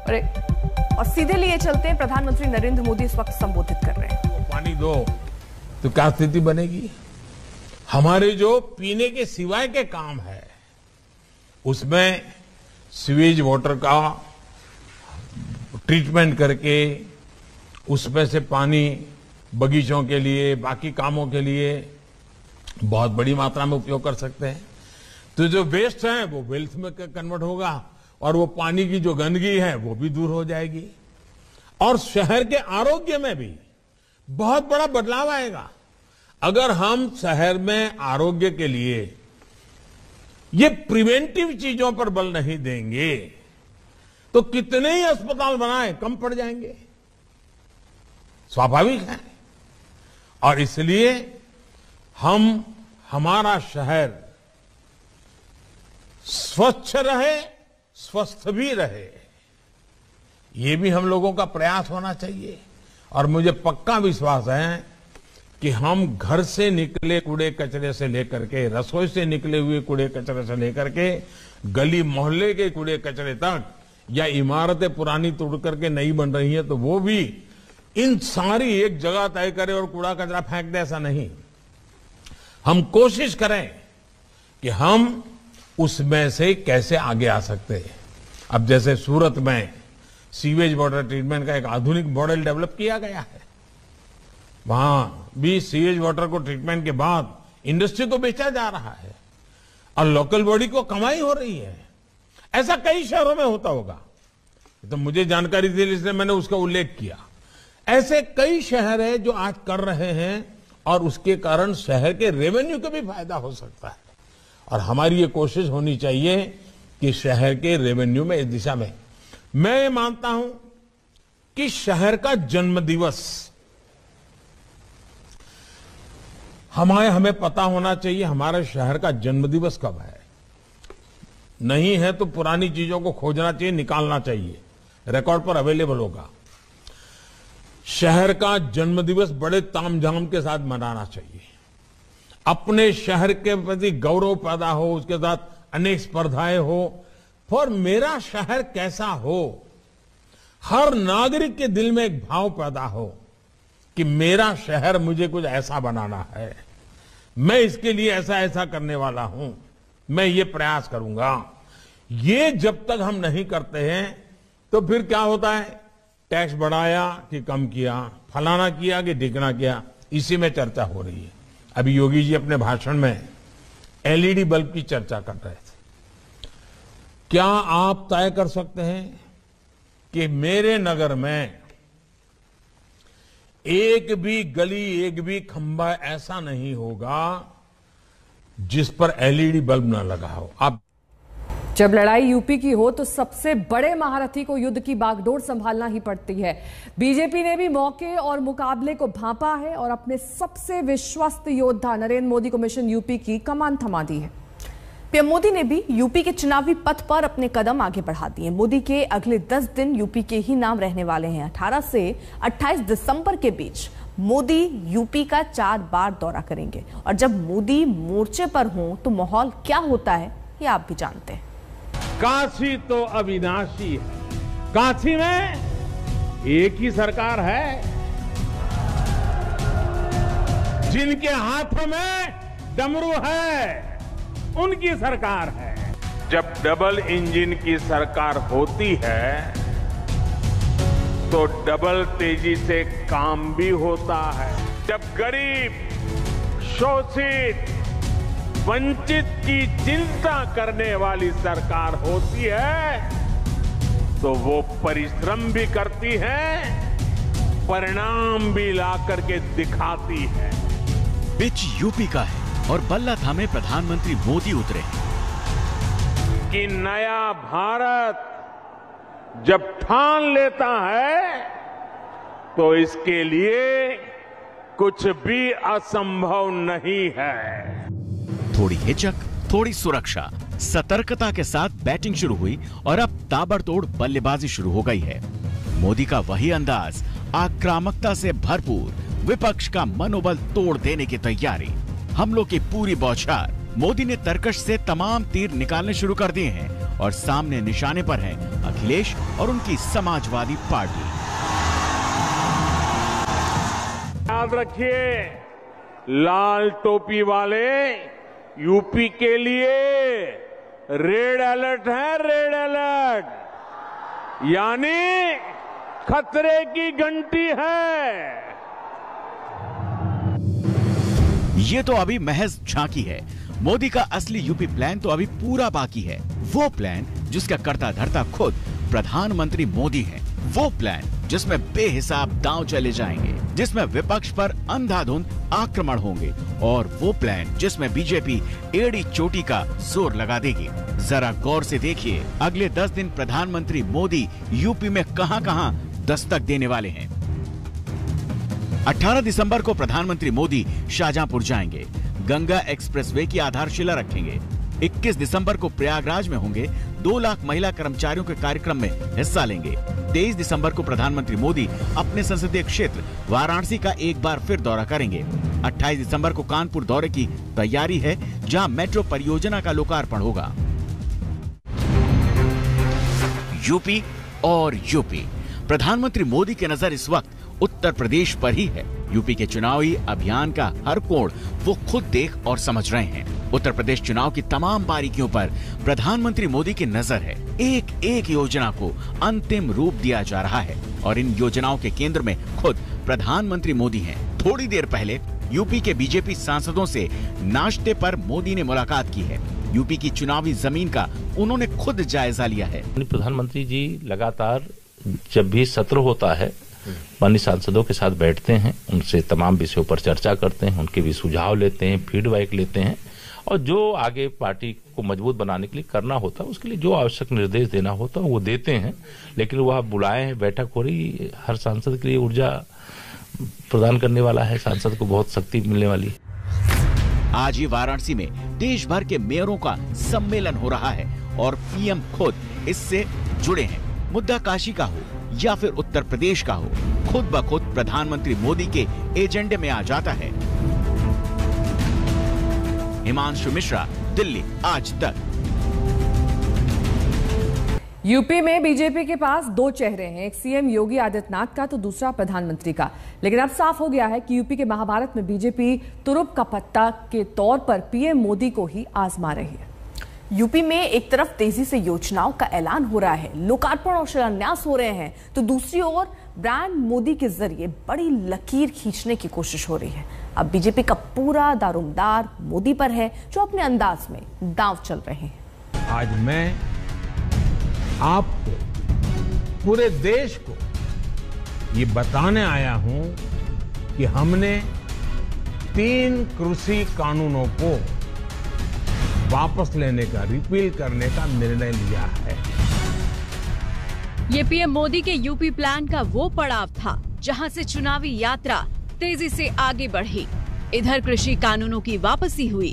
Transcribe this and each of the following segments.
और सीधे लिए चलते हैं, प्रधानमंत्री नरेंद्र मोदी इस वक्त संबोधित कर रहे हैं। पानी दो तो क्या स्थिति बनेगी? हमारे जो पीने के सिवाय के काम है उसमें सीवेज वाटर का ट्रीटमेंट करके उसमें से पानी बगीचों के लिए, बाकी कामों के लिए बहुत बड़ी मात्रा में उपयोग कर सकते हैं। तो जो वेस्ट है वो वेल्थ में कन्वर्ट होगा और वो पानी की जो गंदगी है वो भी दूर हो जाएगी और शहर के आरोग्य में भी बहुत बड़ा बदलाव आएगा। अगर हम शहर में आरोग्य के लिए ये प्रिवेंटिव चीजों पर बल नहीं देंगे तो कितने ही अस्पताल बनाए कम पड़ जाएंगे, स्वाभाविक है। और इसलिए हमारा शहर स्वच्छ रहे, स्वस्थ भी रहे, ये भी हम लोगों का प्रयास होना चाहिए। और मुझे पक्का विश्वास है कि हम घर से निकले कूड़े कचरे से लेकर के, रसोई से निकले हुए कूड़े कचरे से लेकर के गली मोहल्ले के कूड़े कचरे तक, या इमारतें पुरानी तोड़ करके नई बन रही हैं तो वो भी, इन सारी एक जगह तय करें और कूड़ा कचरा फेंक दे, ऐसा नहीं। हम कोशिश करें कि हम उसमें से कैसे आगे आ सकते हैं। अब जैसे सूरत में सीवेज वाटर ट्रीटमेंट का एक आधुनिक मॉडल डेवलप किया गया है, वहां भी सीवेज वाटर को ट्रीटमेंट के बाद इंडस्ट्री को बेचा जा रहा है और लोकल बॉडी को कमाई हो रही है। ऐसा कई शहरों में होता होगा, तो मुझे जानकारी थी इसलिए मैंने उसका उल्लेख किया। ऐसे कई शहर है जो आज कर रहे हैं और उसके कारण शहर के रेवेन्यू को भी फायदा हो सकता है। और हमारी ये कोशिश होनी चाहिए कि शहर के रेवेन्यू में, इस दिशा में मैं ये मानता हूं कि शहर का जन्मदिवस हमें पता होना चाहिए हमारे शहर का जन्मदिवस कब है। नहीं है तो पुरानी चीजों को खोजना चाहिए, निकालना चाहिए, रिकॉर्ड पर अवेलेबल होगा। शहर का जन्मदिवस बड़े तामझाम के साथ मनाना चाहिए। अपने शहर के प्रति गौरव पैदा हो, उसके साथ अनेक स्पर्धाएं हो, और मेरा शहर कैसा हो, हर नागरिक के दिल में एक भाव पैदा हो कि मेरा शहर मुझे कुछ ऐसा बनाना है, मैं इसके लिए ऐसा ऐसा करने वाला हूं, मैं ये प्रयास करूंगा। ये जब तक हम नहीं करते हैं तो फिर क्या होता है, टैक्स बढ़ाया कि कम किया, फलाना किया कि ढिकना किया, इसी में चर्चा हो रही है। अभी योगी जी अपने भाषण में एलईडी बल्ब की चर्चा कर रहे थे। क्या आप तय कर सकते हैं कि मेरे नगर में एक भी गली, एक भी खंबा ऐसा नहीं होगा जिस पर एलईडी बल्ब न लगा हो? आप जब लड़ाई यूपी की हो तो सबसे बड़े महारथी को युद्ध की बागडोर संभालना ही पड़ती है। बीजेपी ने भी मौके और मुकाबले को भांपा है और अपने सबसे विश्वस्त योद्धा नरेंद्र मोदी को मिशन यूपी की कमान थमा दी है। पीएम मोदी ने भी यूपी के चुनावी पथ पर अपने कदम आगे बढ़ा दिए। मोदी के अगले 10 दिन यूपी के ही नाम रहने वाले हैं। 18 से 28 दिसंबर के बीच मोदी यूपी का 4 बार दौरा करेंगे और जब मोदी मोर्चे पर हों तो माहौल क्या होता है ये आप भी जानते हैं। काशी तो अविनाशी है, काशी में एक ही सरकार है, जिनके हाथों में डमरू है उनकी सरकार है। जब डबल इंजन की सरकार होती है तो डबल तेजी से काम भी होता है। जब गरीब, शोषित, वंचित की चिंता करने वाली सरकार होती है तो वो परिश्रम भी करती है, परिणाम भी ला करके दिखाती है। पिच यूपी का है और बल्ला थामे प्रधानमंत्री मोदी उतरे कि नया भारत जब ठान लेता है तो इसके लिए कुछ भी असंभव नहीं है। थोड़ी हिचक, थोड़ी सुरक्षा, सतर्कता के साथ बैटिंग शुरू हुई और अब ताबड़तोड़ बल्लेबाजी शुरू हो गई है। मोदी का वही अंदाज, आक्रामकता से भरपूर, विपक्ष का मनोबल तोड़ देने की तैयारी, हमलों की पूरी बौछार। मोदी ने तरकश से तमाम तीर निकालने शुरू कर दिए हैं और सामने निशाने पर है अखिलेश और उनकी समाजवादी पार्टी। याद रखिए, लाल टोपी वाले यूपी के लिए रेड अलर्ट है, रेड अलर्ट, यानी खतरे की घंटी है। ये तो अभी महज झांकी है। मोदी का असली यूपी प्लान तो अभी पूरा बाकी है। वो प्लान जिसका करता धरता खुद प्रधानमंत्री मोदी है। वो प्लान जिसमें बेहिसाब दांव चले जाएंगे, जिसमें विपक्ष पर अंधाधुंध आक्रमण होंगे, और वो प्लान जिसमें बीजेपी एड़ी चोटी का जोर लगा देगी। जरा गौर से देखिए, अगले 10 दिन प्रधानमंत्री मोदी यूपी में कहां-कहां दस्तक देने वाले हैं। 18 दिसंबर को प्रधानमंत्री मोदी शाहजहांपुर जाएंगे, गंगा एक्सप्रेसवे की आधारशिला रखेंगे। 21 दिसंबर को प्रयागराज में होंगे, 2 लाख महिला कर्मचारियों के कार्यक्रम में हिस्सा लेंगे। 23 दिसंबर को प्रधानमंत्री मोदी अपने संसदीय क्षेत्र वाराणसी का एक बार फिर दौरा करेंगे। 28 दिसंबर को कानपुर दौरे की तैयारी है, जहां मेट्रो परियोजना का लोकार्पण होगा। यूपी और यूपी, प्रधानमंत्री मोदी की नजर इस वक्त उत्तर प्रदेश पर ही है। यूपी के चुनावी अभियान का हर कोण वो खुद देख और समझ रहे हैं। उत्तर प्रदेश चुनाव की तमाम बारीकियों पर प्रधानमंत्री मोदी की नजर है। एक एक योजना को अंतिम रूप दिया जा रहा है और इन योजनाओं के केंद्र में खुद प्रधानमंत्री मोदी हैं। थोड़ी देर पहले यूपी के बीजेपी सांसदों से नाश्ते पर मोदी ने मुलाकात की है। यूपी की चुनावी जमीन का उन्होंने खुद जायजा लिया है। प्रधानमंत्री जी लगातार जब भी सत्र होता है, माननीय सांसदों के साथ बैठते हैं, उनसे तमाम विषयों पर चर्चा करते हैं, उनके भी सुझाव लेते हैं, फीडबैक लेते हैं, और जो आगे पार्टी को मजबूत बनाने के लिए करना होता है, उसके लिए जो आवश्यक निर्देश देना होता है वो देते हैं। लेकिन वह बुलाए हैं, बैठक हो रही, हर सांसद के लिए ऊर्जा प्रदान करने वाला है, सांसद को बहुत शक्ति मिलने वाली है। आज ही वाराणसी में देश भर के मेयरों का सम्मेलन हो रहा है और पीएम खुद इससे जुड़े हैं। मुद्दा काशी का हो या फिर उत्तर प्रदेश का हो, खुद ब खुद प्रधानमंत्री मोदी के एजेंडे में आ जाता है। हिमांशु मिश्रा, दिल्ली आज तक। यूपी में बीजेपी के पास 2 चेहरे हैं, एक सीएम योगी आदित्यनाथ का तो दूसरा प्रधानमंत्री का। लेकिन अब साफ हो गया है कि यूपी के महाभारत में बीजेपी तुरुप का पत्ता के तौर पर पीएम मोदी को ही आजमा रही है। यूपी में एक तरफ तेजी से योजनाओं का ऐलान हो रहा है, लोकार्पण और शिलान्यास हो रहे हैं, तो दूसरी ओर ब्रांड मोदी के जरिए बड़ी लकीर खींचने की कोशिश हो रही है। अब बीजेपी का पूरा दारोमदार मोदी पर है, जो अपने अंदाज में दांव चल रहे हैं। आज मैं आपको, पूरे देश को ये बताने आया हूं कि हमने 3 कृषि कानूनों को वापस लेने का, रिपील करने का निर्णय लिया है। ये पीएम मोदी के यूपी प्लान का वो पड़ाव था जहां से चुनावी यात्रा तेजी से आगे बढ़ी। इधर कृषि कानूनों की वापसी हुई,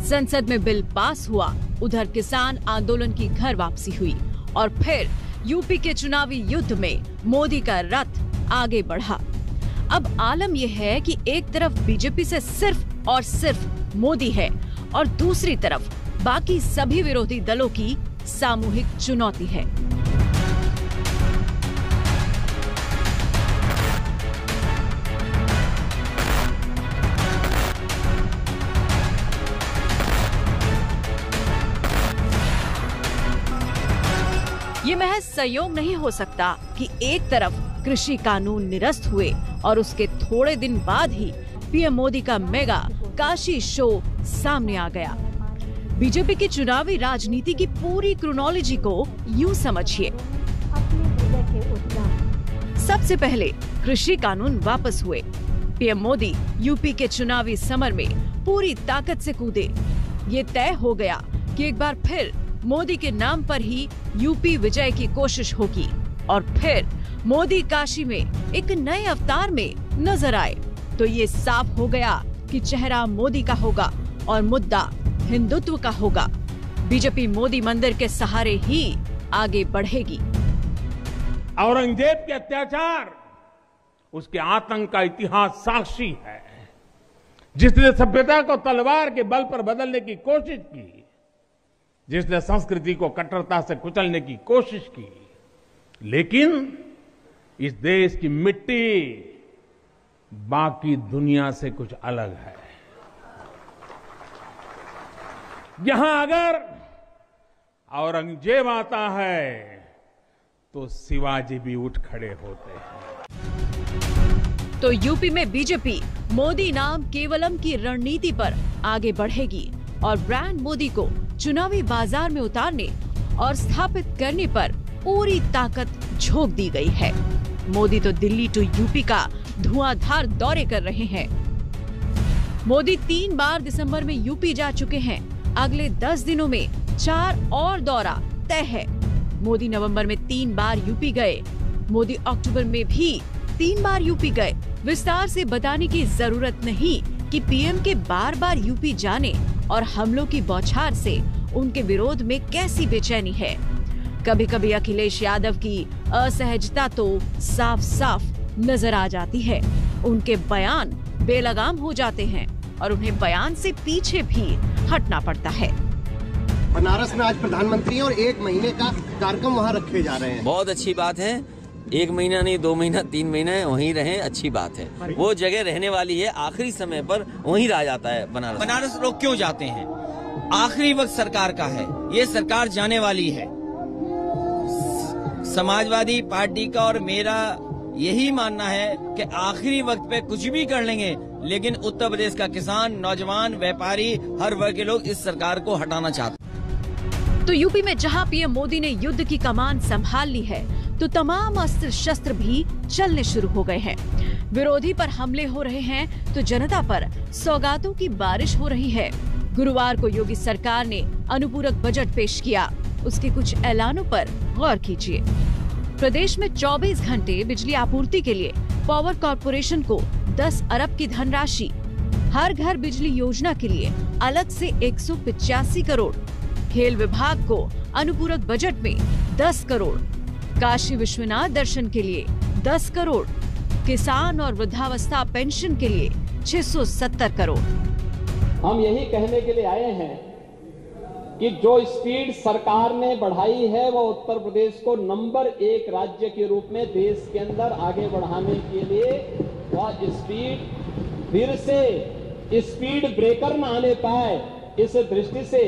संसद में बिल पास हुआ, उधर किसान आंदोलन की घर वापसी हुई, और फिर यूपी के चुनावी युद्ध में मोदी का रथ आगे बढ़ा। अब आलम यह है कि एक तरफ बीजेपी से सिर्फ और सिर्फ मोदी है और दूसरी तरफ बाकी सभी विरोधी दलों की सामूहिक चुनौती है। ये महज संयोग नहीं हो सकता कि एक तरफ कृषि कानून निरस्त हुए और उसके थोड़े दिन बाद ही पीएम मोदी का मेगा काशी शो सामने आ गया। बीजेपी की चुनावी राजनीति की पूरी क्रोनोलॉजी को यूं समझिए। सबसे पहले कृषि कानून वापस हुए। पीएम मोदी यूपी के चुनावी समर में पूरी ताकत से कूदे। ये तय हो गया कि एक बार फिर मोदी के नाम पर ही यूपी विजय की कोशिश होगी, और फिर मोदी काशी में एक नए अवतार में नजर आए तो ये साफ हो गया कि चेहरा मोदी का होगा और मुद्दा हिंदुत्व का होगा। बीजेपी मोदी मंदिर के सहारे ही आगे बढ़ेगी। औरंगजेब के अत्याचार, उसके आतंक का इतिहास साक्षी है। जिसने सभ्यता को तलवार के बल पर बदलने की कोशिश की, जिसने संस्कृति को कट्टरता से कुचलने की कोशिश की, लेकिन इस देश की मिट्टी बाकी दुनिया से कुछ अलग है। यहां अगर औरंगजेब आता है तो शिवाजी भी उठ खड़े होते हैं। तो यूपी में बीजेपी मोदी नाम केवलम की रणनीति पर आगे बढ़ेगी और ब्रांड मोदी को चुनावी बाजार में उतारने और स्थापित करने पर पूरी ताकत झोंक दी गई है। मोदी तो दिल्ली टू यूपी का धुआंधार दौरे कर रहे हैं। मोदी 3 बार दिसंबर में यूपी जा चुके हैं। अगले 10 दिनों में 4 और दौरा तय है। मोदी नवंबर में 3 बार यूपी गए। मोदी अक्टूबर में भी 3 बार यूपी गए। विस्तार से बताने की जरूरत नहीं कि पीएम के बार बार यूपी जाने और हमलों की बौछार से उनके विरोध में कैसी बेचैनी है। कभी कभी अखिलेश यादव की असहजता तो साफ साफ नजर आ जाती है। उनके बयान बेलगाम हो जाते हैं और उन्हें बयान से पीछे भी हटना पड़ता है। बनारस में आज प्रधानमंत्री और 1 महीने का कार्यक्रम वहाँ रखे जा रहे हैं। बहुत अच्छी बात है। 1 महीना नहीं, 2 महीना, 3 महीना वहीं रहे, अच्छी बात है। वो जगह रहने वाली है, आखिरी समय पर वहीं रह जाता है बनारस। बनारस लोग क्यों जाते हैं? आखिरी वक्त सरकार का है, ये सरकार जाने वाली है। समाजवादी पार्टी का और मेरा यही मानना है कि आखिरी वक्त पे कुछ भी कर लेंगे, लेकिन उत्तर प्रदेश का किसान, नौजवान, व्यापारी, हर वर्ग के लोग इस सरकार को हटाना चाहते हैं। तो यूपी में जहां पीएम मोदी ने युद्ध की कमान संभाल ली है, तो तमाम अस्त्र शस्त्र भी चलने शुरू हो गए हैं। विरोधी पर हमले हो रहे हैं तो जनता पर सौगातों की बारिश हो रही है। गुरुवार को योगी सरकार ने अनुपूरक बजट पेश किया। उसके कुछ ऐलानों पर गौर कीजिए। प्रदेश में 24 घंटे बिजली आपूर्ति के लिए पावर कॉर्पोरेशन को 10 अरब की धनराशि, हर घर बिजली योजना के लिए अलग से 185 करोड़, खेल विभाग को अनुपूरक बजट में 10 करोड़, काशी विश्वनाथ दर्शन के लिए 10 करोड़, किसान और वृद्धावस्था पेंशन के लिए 670 करोड़। हम यही कहने के लिए आए हैं कि जो स्पीड सरकार ने बढ़ाई है वो उत्तर प्रदेश को नंबर 1 राज्य के रूप में देश के अंदर आगे बढ़ाने के लिए वह स्पीड फिर से स्पीड ब्रेकर न आने पाए, इस दृष्टि से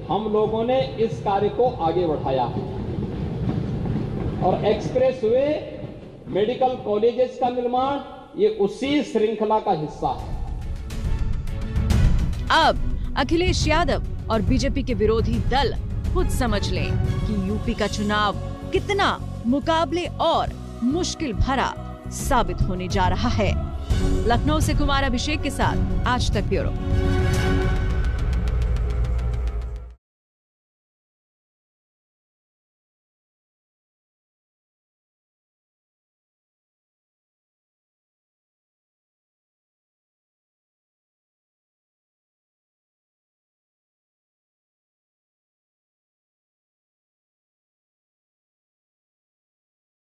हम लोगों ने इस कार्य को आगे बढ़ाया है। और एक्सप्रेस वे, मेडिकल कॉलेजेस का निर्माण, ये उसी श्रृंखला का हिस्सा है। अब अखिलेश यादव और बीजेपी के विरोधी दल खुद समझ लें कि यूपी का चुनाव कितना मुकाबले और मुश्किल भरा साबित होने जा रहा है। लखनऊ से कुमार अभिषेक के साथ आज तक ब्यूरो।